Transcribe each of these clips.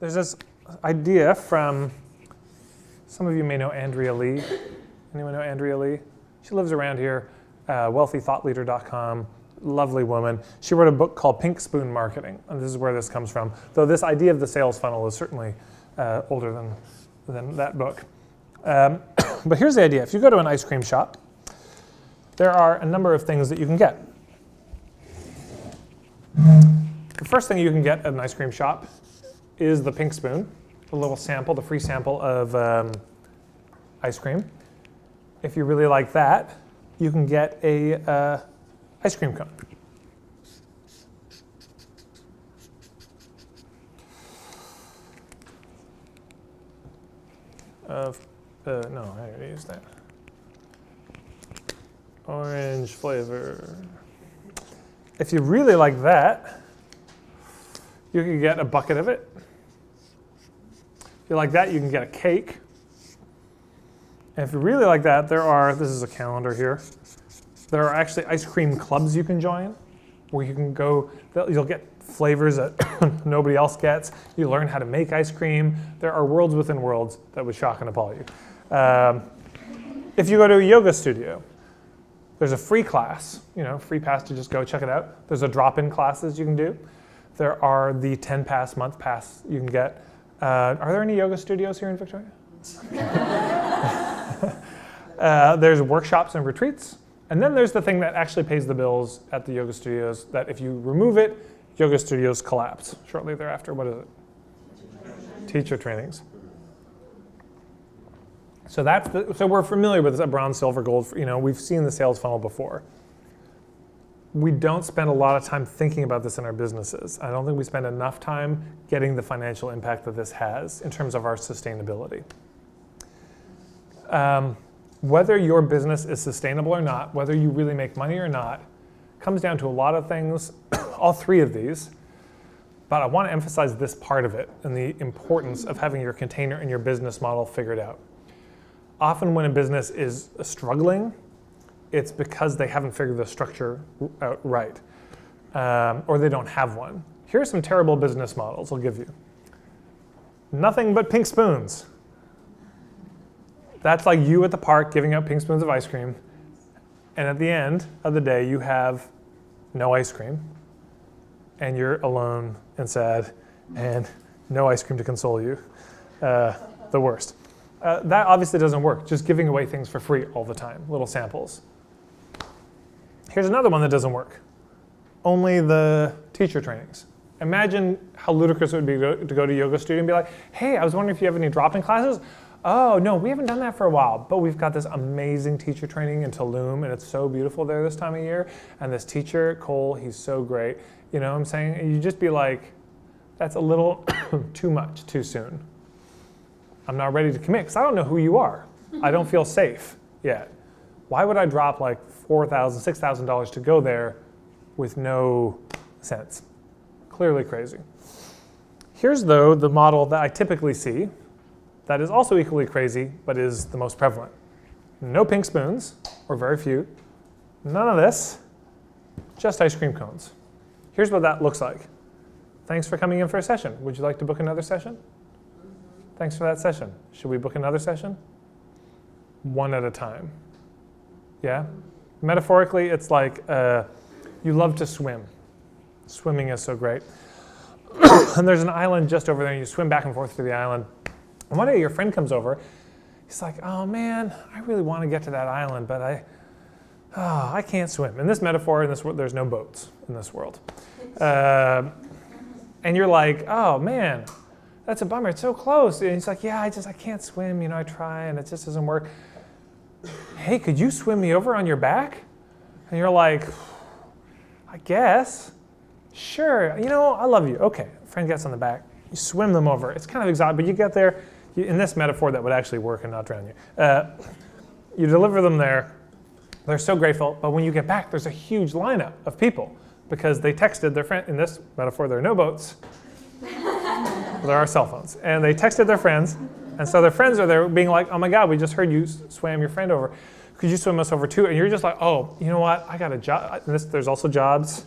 there's this idea from, some of you may know Andrea Lee. Anyone know Andrea Lee? She lives around here, wealthythoughtleader.com, lovely woman. She wrote a book called Pink Spoon Marketing, and this is where this comes from. Though this idea of the sales funnel is certainly older than that book. But here's the idea. If you go to an ice cream shop, there are a number of things that you can get. The first thing you can get at an ice cream shop is the pink spoon, the little sample, the free sample of ice cream. If you really like that, you can get a ice cream cone. No, I already used that. Orange flavor. If you really like that, you can get a bucket of it. If you like that, you can get a cake. And if you really like that, this is a calendar here. There are actually ice cream clubs you can join, where you can go, you'll get flavors that nobody else gets. You learn how to make ice cream. There are worlds within worlds that would shock and appall you. If you go to a yoga studio, there's a free class, free pass to just go check it out. There's a drop-in classes you can do. There are the 10-pass, month pass you can get. Are there any yoga studios here in Victoria? There's workshops and retreats. And then there's the thing that actually pays the bills at the yoga studios, that if you remove it, yoga studios collapse shortly thereafter. What is it? Teacher trainings. So we're familiar with this, bronze, silver, gold. We've seen the sales funnel before. We don't spend a lot of time thinking about this in our businesses. I don't think we spend enough time getting the financial impact that this has in terms of our sustainability. Whether your business is sustainable or not, whether you really make money or not, comes down to a lot of things, all three of these. But I want to emphasize this part of it and the importance of having your container and your business model figured out. Often when a business is struggling, it's because they haven't figured the structure out right, or they don't have one. Here are some terrible business models I'll give you. Nothing but pink spoons. That's like you at the park giving out pink spoons of ice cream, and at the end of the day, you have no ice cream, and you're alone and sad, and no ice cream to console you. The worst. That obviously doesn't work, just giving away things for free all the time, little samples. Here's another one that doesn't work. Only the teacher trainings. Imagine how ludicrous it would be to go to a yoga studio and be like, hey, I was wondering if you have any drop-in classes. Oh, no, we haven't done that for a while, but we've got this amazing teacher training in Tulum, and it's so beautiful there this time of year. And this teacher, Cole, he's so great. You know what I'm saying? And you just be like, that's a little too much, too soon. I'm not ready to commit because I don't know who you are. I don't feel safe yet. Why would I drop like $4,000, $6,000 to go there with no sense? Clearly crazy. Here's, though, the model that I typically see that is also equally crazy, but is the most prevalent. No pink spoons, or very few. None of this, just ice cream cones. Here's what that looks like. Thanks for coming in for a session. Would you like to book another session? Thanks for that session. Should we book another session? One at a time. Yeah? Metaphorically, it's like you love to swim. Swimming is so great. And there's an island just over there, and you swim back and forth to the island. And one day your friend comes over. He's like, oh man, I really want to get to that island, but I can't swim. In this metaphor, in this world, there's no boats in this world. And you're like, oh man, that's a bummer. It's so close. And he's like, yeah, I can't swim. I try, and it just doesn't work. Hey, could you swim me over on your back? And you're like, I guess. Sure. I love you. Okay. Friend gets on the back. You swim them over. It's kind of exotic, but you get there. In this metaphor, that would actually work and not drown you. You deliver them there. They're so grateful. But when you get back, there's a huge lineup of people because they texted their friend. In this metaphor, there are no boats. There are cell phones. And they texted their friends. And so their friends are there being like, oh my God, we just heard you swam your friend over. Could you swim us over too? And you're just like, oh, you know what? I got a job. There's also jobs,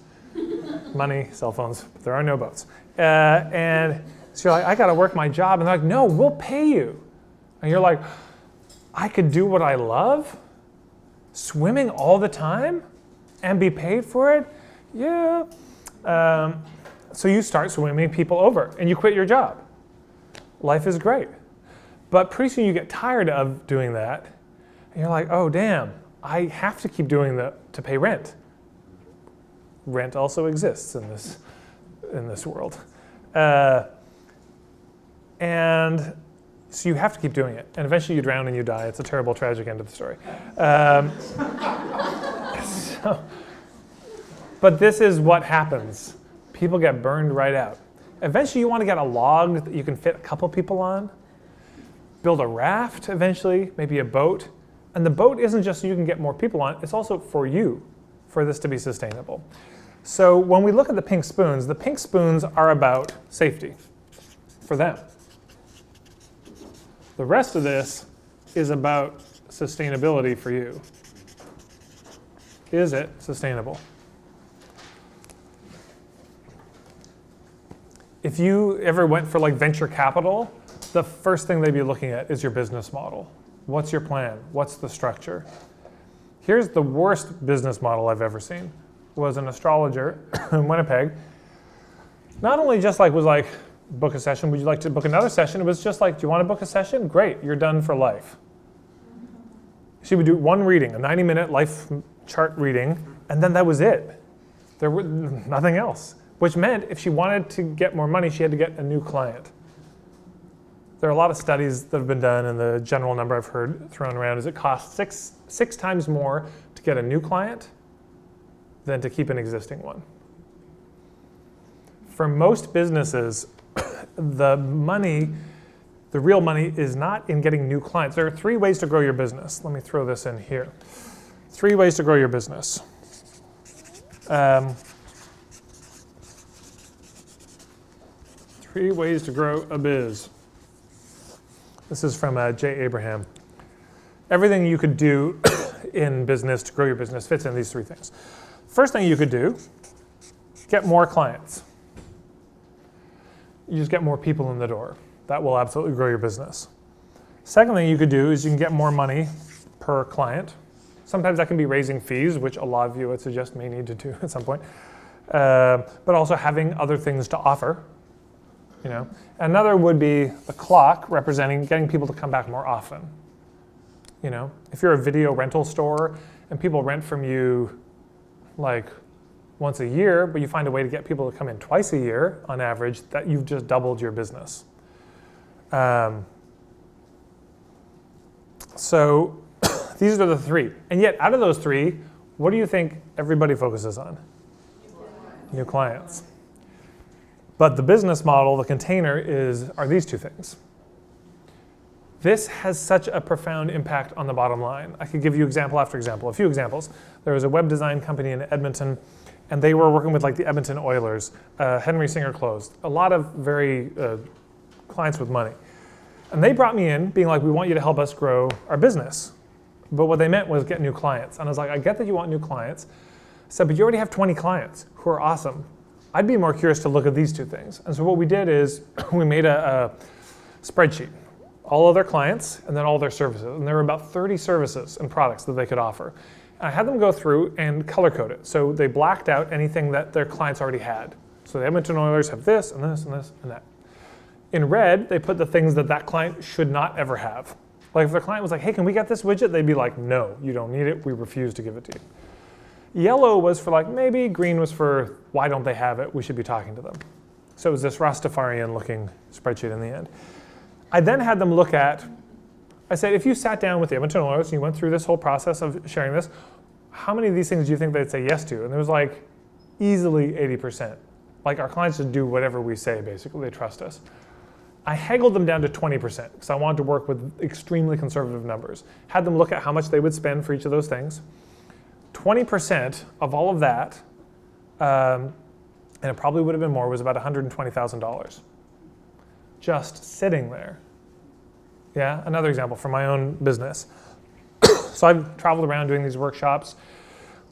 money, cell phones. But there are no boats. And So you're like, I got to work my job. And they're like, no, we'll pay you. And you're like, I could do what I love? Swimming all the time? And be paid for it? Yeah. So you start swimming people over and you quit your job. Life is great. But pretty soon you get tired of doing that. And you're like, oh, damn, I have to keep doing that to pay rent. Rent also exists in this world. And so you have to keep doing it. And eventually you drown and you die. It's a terrible, tragic end of the story. But this is what happens. People get burned right out. Eventually you want to get a log that you can fit a couple people on. Build a raft eventually, maybe a boat. And the boat isn't just so you can get more people on, it's also for you, for this to be sustainable. So when we look at the pink spoons are about safety for them. The rest of this is about sustainability for you. Is it sustainable? If you ever went for like venture capital, the first thing they'd be looking at is your business model. What's your plan? What's the structure? Here's the worst business model I've ever seen. Was an astrologer in Winnipeg. Not only just like was like, book a session, would you like to book another session? It was just like, do you want to book a session? Great, you're done for life. She would do one reading, a 90-minute life chart reading, and then that was it. There was nothing else. Which meant if she wanted to get more money, she had to get a new client. There are a lot of studies that have been done, and the general number I've heard thrown around is it costs six times more to get a new client than to keep an existing one. For most businesses, the real money is not in getting new clients. There are 3 ways to grow your business. Let me throw this in here. 3 ways to grow your business. 3 ways to grow a biz. This is from Jay Abraham. Everything you could do in business to grow your business fits in these 3 things. First thing you could do, get more clients. You just get more people in the door. That will absolutely grow your business. Second thing you could do is you can get more money per client. Sometimes that can be raising fees, which a lot of you would suggest may need to do at some point. But also having other things to offer. You know, another would be the clock representing getting people to come back more often. You know, if you're a video rental store and people rent from you like once a year, but you find a way to get people to come in twice a year on average, that you've just doubled your business. So these are the 3. And yet out of those 3, what do you think everybody focuses on? New clients. But the business model, the container, are these 2 things. This has such a profound impact on the bottom line. I could give you example after example, a few examples. There was a web design company in Edmonton, and they were working with like the Edmonton Oilers. Henry Singer closed. A lot of very clients with money. And they brought me in being like, we want you to help us grow our business. But what they meant was get new clients. And I was like, I get that you want new clients. I said, but you already have 20 clients who are awesome. I'd be more curious to look at these 2 things. And so what we did is we made a spreadsheet, all of their clients and then all their services. And there were about 30 services and products that they could offer. And I had them go through and color code it. So they blacked out anything that their clients already had. So the Edmonton Oilers have this and this and this and that. In red, they put the things that that client should not ever have. Like if their client was like, hey, can we get this widget? They'd be like, no, you don't need it. We refuse to give it to you. Yellow was for like maybe, green was for why don't they have it? We should be talking to them. So it was this Rastafarian looking spreadsheet in the end. I then had them look at, I said, if you sat down with the Edmonton Oilers and you went through this whole process of sharing this, how many of these things do you think they'd say yes to? And there was like easily 80%. Like our clients just do whatever we say, basically, they trust us. I haggled them down to 20% because I wanted to work with extremely conservative numbers. Had them look at how much they would spend for each of those things. 20% of all of that, and it probably would have been more, was about $120,000. Just sitting there. Yeah, another example from my own business. So I've traveled around doing these workshops,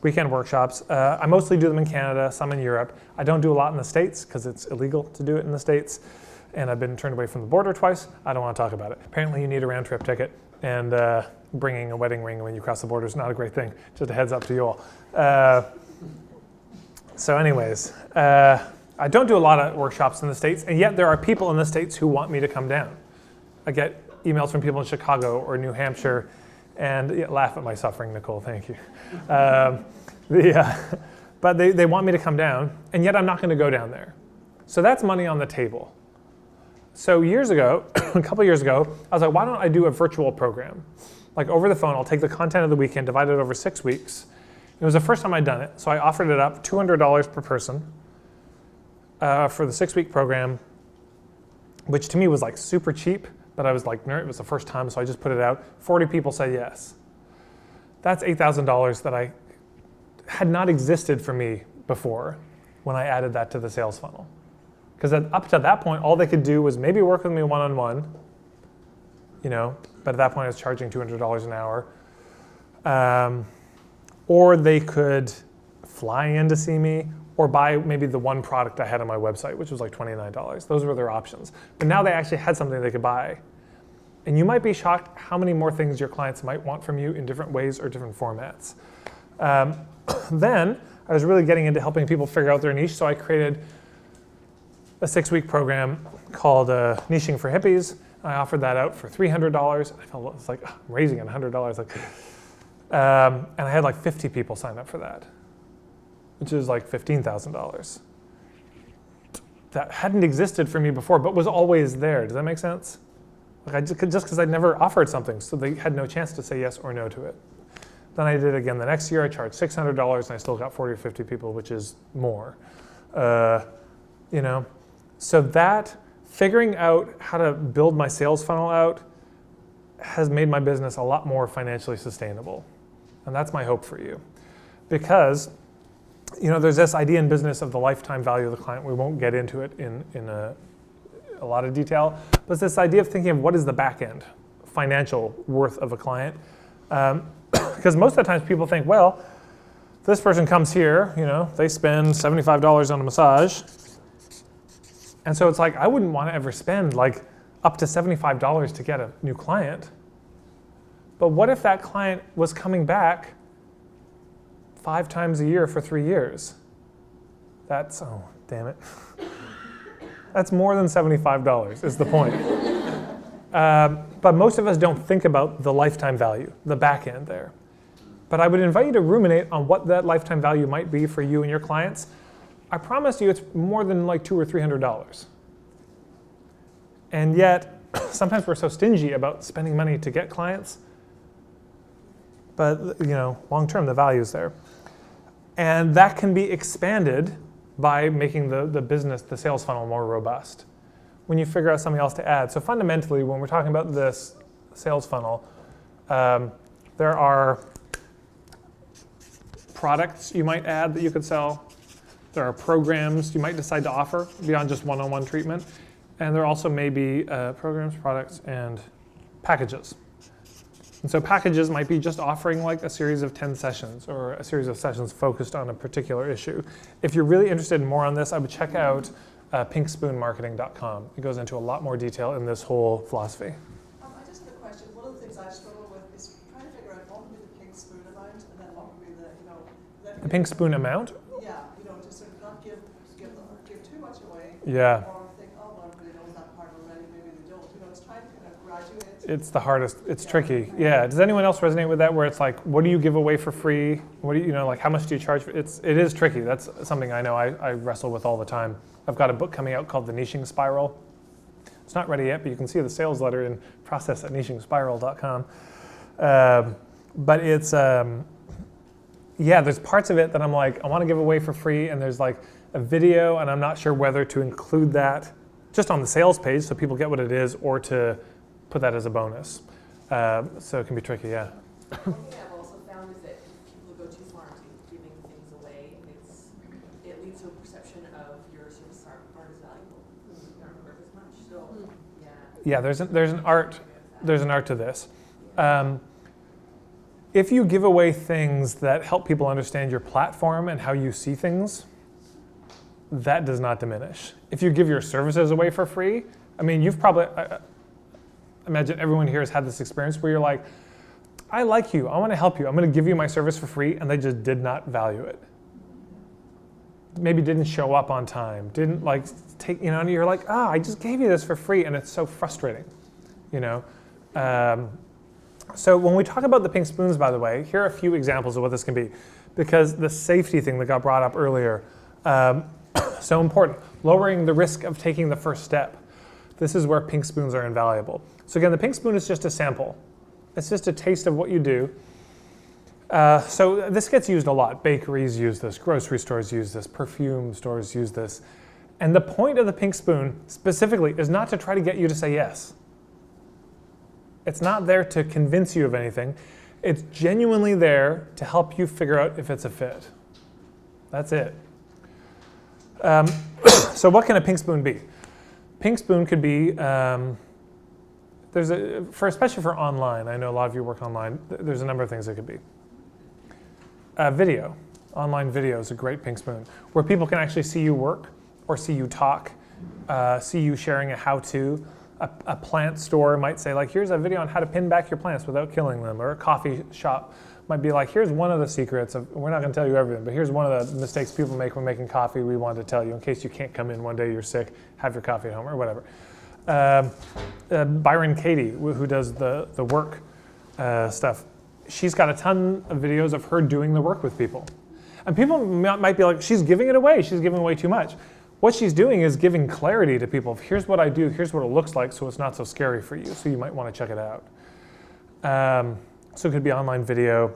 weekend workshops. I mostly do them in Canada, some in Europe. I don't do a lot in the States because it's illegal to do it in the States. and I've been turned away from the border twice. I don't want to talk about it. Apparently you need a round trip ticket, and bringing a wedding ring when you cross the border is not a great thing. Just a heads up to you all. So anyways, I don't do a lot of workshops in the States, and yet there are people in the States who want me to come down. I get emails from people in Chicago or New Hampshire, and laugh at my suffering, Nicole, thank you. But they want me to come down, and yet I'm not going to go down there. So that's money on the table. So years ago, a couple years ago, I was like, why don't I do a virtual program? Like over the phone, I'll take the content of the weekend, divide it over 6 weeks. It was the first time I'd done it, so I offered it up, $200 per person for the 6-week program, which to me was like super cheap, but I was like, it was the first time, so I just put it out. 40 people said yes. That's $8,000 that had not existed for me before when I added that to the sales funnel. Because up to that point, all they could do was maybe work with me one-on-one, but at that point I was charging $200 an hour. Or they could fly in to see me, or buy maybe the one product I had on my website, which was like $29. Those were their options. But now they actually had something they could buy. And you might be shocked how many more things your clients might want from you in different ways or different formats. Then I was really getting into helping people figure out their niche, so I created a 6-week program called Niching for Hippies. I offered that out for $300. I felt it's like, I'm raising it $100. And I had like 50 people sign up for that, which is like $15,000. That hadn't existed for me before, but was always there. Does that make sense? Like just because I'd never offered something, so they had no chance to say yes or no to it. Then I did it again the next year. I charged $600, and I still got 40 or 50 people, which is more. So that figuring out how to build my sales funnel out has made my business a lot more financially sustainable. And that's my hope for you. Because there's this idea in business of the lifetime value of the client. We won't get into it in a lot of detail. But it's this idea of thinking of what is the back end financial worth of a client. Because most of the times people think, well, this person comes here, they spend $75 on a massage. And so it's like, I wouldn't want to ever spend like up to $75 to get a new client. But what if that client was coming back 5 times a year for 3 years? That's, oh, damn it. That's more than $75 is the point. But most of us don't think about the lifetime value, the back end there. But I would invite you to ruminate on what that lifetime value might be for you and your clients. I promise you it's more than like $200 or $300. And yet, sometimes we're so stingy about spending money to get clients. But long term, the value is there. And that can be expanded by making the business, the sales funnel more robust when you figure out something else to add. So fundamentally, when we're talking about this sales funnel, there are products you might add that you could sell. There are programs you might decide to offer beyond just one-on-one treatment. And there also may be programs, products, and packages. And so packages might be just offering like a series of 10 sessions or a series of sessions focused on a particular issue. If you're really interested in more on this, I would check out pinkspoonmarketing.com. It goes into a lot more detail in this whole philosophy. I just have a question. One of the things I struggle with is trying to figure out what would be the pink spoon amount and then what would be the pink spoon amount? Yeah, to sort of not give too much away. Yeah. Or think, oh, well, everybody knows that part already, maybe they don't. It's trying to kind of graduate. It's the hardest. It's tricky. Yeah. Does anyone else resonate with that? Where it's like, what do you give away for free? What do you like? How much do you charge for? It is tricky. That's something I know I wrestle with all the time. I've got a book coming out called The Niching Spiral. It's not ready yet, but you can see the sales letter in process at nichingspiral.com. But it's there's parts of it that I'm like, I want to give away for free, and there's like a video, and I'm not sure whether to include that just on the sales page so people get what it is, or to put that as a bonus. So it can be tricky, yeah. One thing I've also found is that people go too far into giving things away, it leads to a perception of your services aren't as valuable, aren't worth as much. So yeah, there's an art to this. If you give away things that help people understand your platform and how you see things, that does not diminish. If you give your services away for free, I mean, you've probably, I imagine everyone here has had this experience where you're like, I like you, I want to help you, I'm going to give you my service for free, and they just did not value it. Maybe didn't show up on time, didn't like take, and you're like, I just gave you this for free, and it's so frustrating, So when we talk about the pink spoons, by the way, here are a few examples of what this can be, because the safety thing that got brought up earlier, so important. Lowering the risk of taking the first step. This is where pink spoons are invaluable. So again, the pink spoon is just a sample. It's just a taste of what you do. So this gets used a lot. Bakeries use this, grocery stores use this, perfume stores use this. And the point of the pink spoon specifically is not to try to get you to say yes. It's not there to convince you of anything. It's genuinely there to help you figure out if it's a fit. That's it. So what can a pink spoon be? Pink spoon could be, especially for online, I know a lot of you work online, there's a number of things it could be. Video, online video is a great pink spoon, where people can actually see you work or see you talk, see you sharing a how-to. A plant store might say, like, here's a video on how to pin back your plants without killing them, or a coffee shop might be like, here's one of the secrets of, we're not going to tell you everything, but here's one of the mistakes people make when making coffee we wanted to tell you in case you can't come in one day, you're sick, have your coffee at home, or whatever. Byron Katie, who does the work stuff, she's got a ton of videos of her doing the work with people. And people might be like, she's giving it away, she's giving away too much. What she's doing is giving clarity to people. Here's what I do, here's what it looks like, so it's not so scary for you, so you might want to check it out. So it could be online video.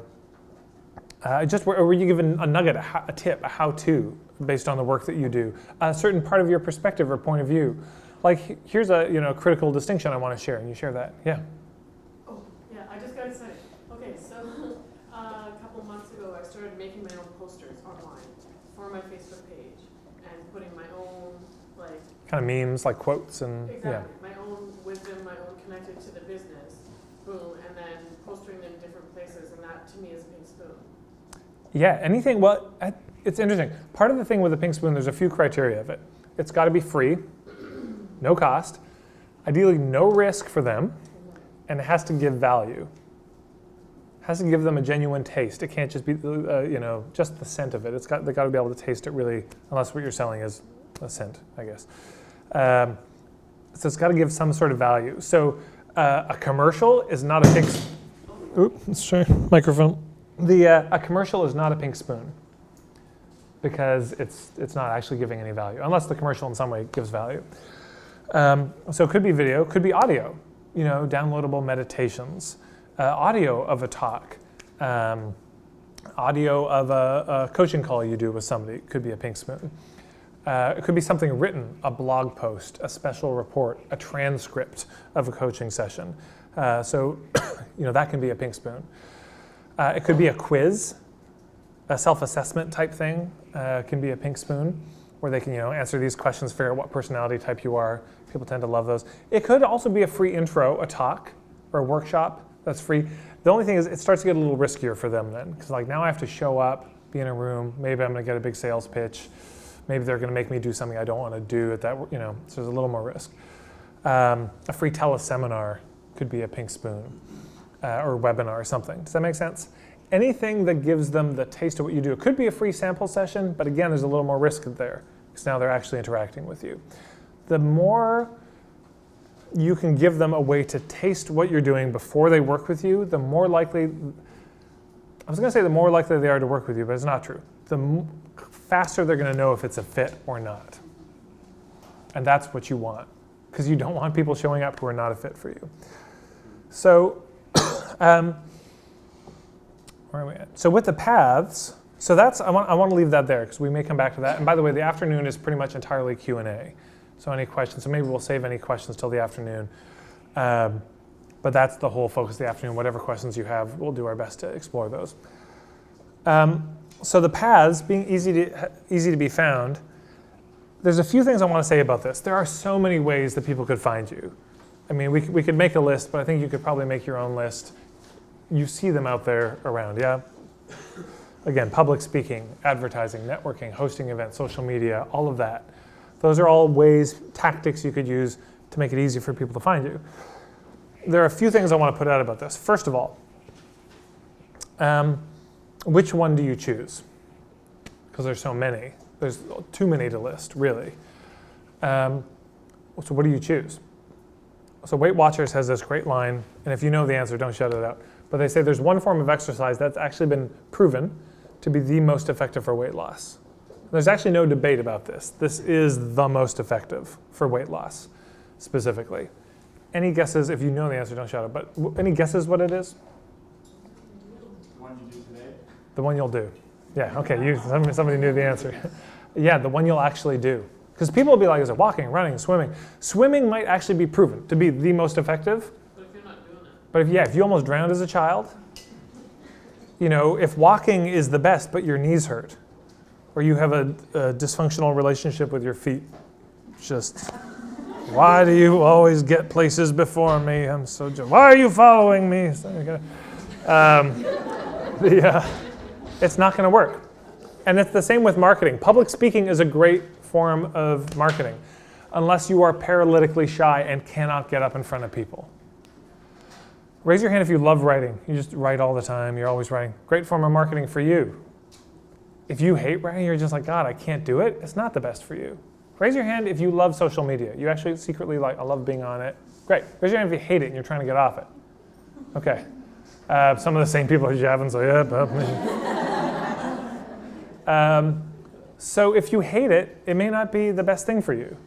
Just where you give a nugget, a tip, a how-to, based on the work that you do. A certain part of your perspective or point of view. Like, here's a critical distinction I want to share, and you share that. Yeah. Oh, yeah, I just got to say, okay, so a couple months ago, I started making my own posters online for my Facebook page and putting my own, like... kind of memes, like quotes and... Exactly, yeah. my own wisdom, my own connected to the business, boom, and then posting them in different places, and that to me is a pink spoon. Yeah, anything, well, it's interesting. Part of the thing with the pink spoon, there's a few criteria of it. It's got to be free, no cost, ideally no risk for them, and it has to give value. It has to give them a genuine taste. It can't just be, just the scent of it. They got to be able to taste it really, unless what you're selling is a scent, I guess. So it's got to give some sort of value. So a commercial is not a pink. Oops, sorry, microphone. A commercial is not a pink spoon because it's not actually giving any value, unless the commercial in some way gives value. So it could be video, could be audio, downloadable meditations, audio of a talk, audio of a coaching call you do with somebody, could be a pink spoon. It could be something written, a blog post, a special report, a transcript of a coaching session. So that can be a pink spoon. It could be a quiz, a self-assessment type thing, can be a pink spoon, where they can answer these questions, figure out what personality type you are. People tend to love those. It could also be a free intro, a talk, or a workshop that's free. The only thing is it starts to get a little riskier for them then, because now I have to show up, be in a room, maybe I'm going to get a big sales pitch, maybe they're going to make me do something I don't want to do at that, so there's a little more risk. A free teleseminar could be a pink spoon, or a webinar or something. Does that make sense? Anything that gives them the taste of what you do. It could be a free sample session, but again, there's a little more risk there, because now they're actually interacting with you. The more you can give them a way to taste what you're doing before they work with you, the more likely, I was going to say the more likely they are to work with you, but it's not true. The faster they're going to know if it's a fit or not. And that's what you want, because you don't want people showing up who are not a fit for you. So, where are we at? So with the paths, so that's, I want to leave that there, because we may come back to that. And by the way, the afternoon is pretty much entirely Q&A. So any questions, so maybe we'll save any questions till the afternoon. But that's the whole focus of the afternoon. Whatever questions you have, we'll do our best to explore those. So the paths, being easy to be found, there's a few things I want to say about this. There are so many ways that people could find you. I mean, we could make a list, but I think you could probably make your own list. You see them out there around, yeah? Again, public speaking, advertising, networking, hosting events, social media, all of that. Those are all ways, tactics you could use to make it easy for people to find you. There are a few things I want to put out about this. First of all, which one do you choose? Because there's so many. There's too many to list, really. So what do you choose? So Weight Watchers has this great line, and if you know the answer, don't shout it out. But they say there's one form of exercise that's actually been proven to be the most effective for weight loss. There's actually no debate about this. This is the most effective for weight loss, specifically. Any guesses? If you know the answer, don't shout it. But any guesses what it is? The one you do today? The one you'll do. Yeah, okay, somebody knew the answer. Yeah, the one you'll actually do. Because people will be like, is it walking, running, swimming? Swimming might actually be proven to be the most effective. But if you're not doing it. But if you almost drowned as a child, if walking is the best, but your knees hurt, or you have a dysfunctional relationship with your feet, just, why do you always get places before me? Why are you following me? It's not going to work. And it's the same with marketing. Public speaking is a great form of marketing, unless you are paralytically shy and cannot get up in front of people. Raise your hand if you love writing. You just write all the time. You're always writing. Great form of marketing for you. If you hate writing, you're just like, God, I can't do it. It's not the best for you. Raise your hand if you love social media. You actually secretly I love being on it. Great. Raise your hand if you hate it and you're trying to get off it. Okay. Some of the same people who haven't, so yeah. So if you hate it, it may not be the best thing for you.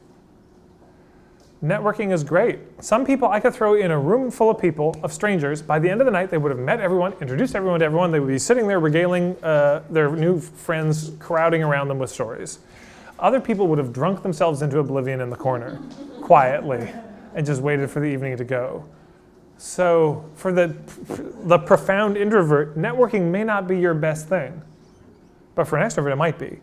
Networking is great. Some people I could throw in a room full of people, of strangers. By the end of the night, they would have met everyone, introduced everyone to everyone. They would be sitting there regaling their new friends, crowding around them with stories. Other people would have drunk themselves into oblivion in the corner, quietly, and just waited for the evening to go. So for the profound introvert, networking may not be your best thing. But for an extrovert, it might be.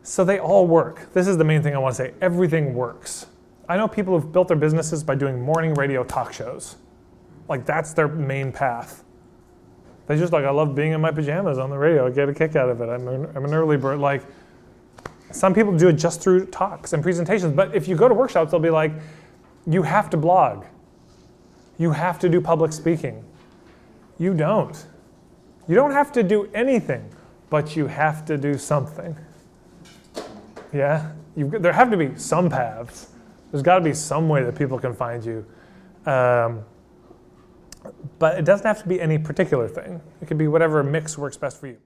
So they all work. This is the main thing I want to say. Everything works. I know people who've built their businesses by doing morning radio talk shows. That's their main path. They just I love being in my pajamas on the radio. I get a kick out of it. I'm an early bird. Some people do it just through talks and presentations. But if you go to workshops, they'll be like, you have to blog. You have to do public speaking. You don't. You don't have to do anything, but you have to do something. Yeah? There have to be some paths. There's got to be some way that people can find you. But it doesn't have to be any particular thing. It could be whatever mix works best for you.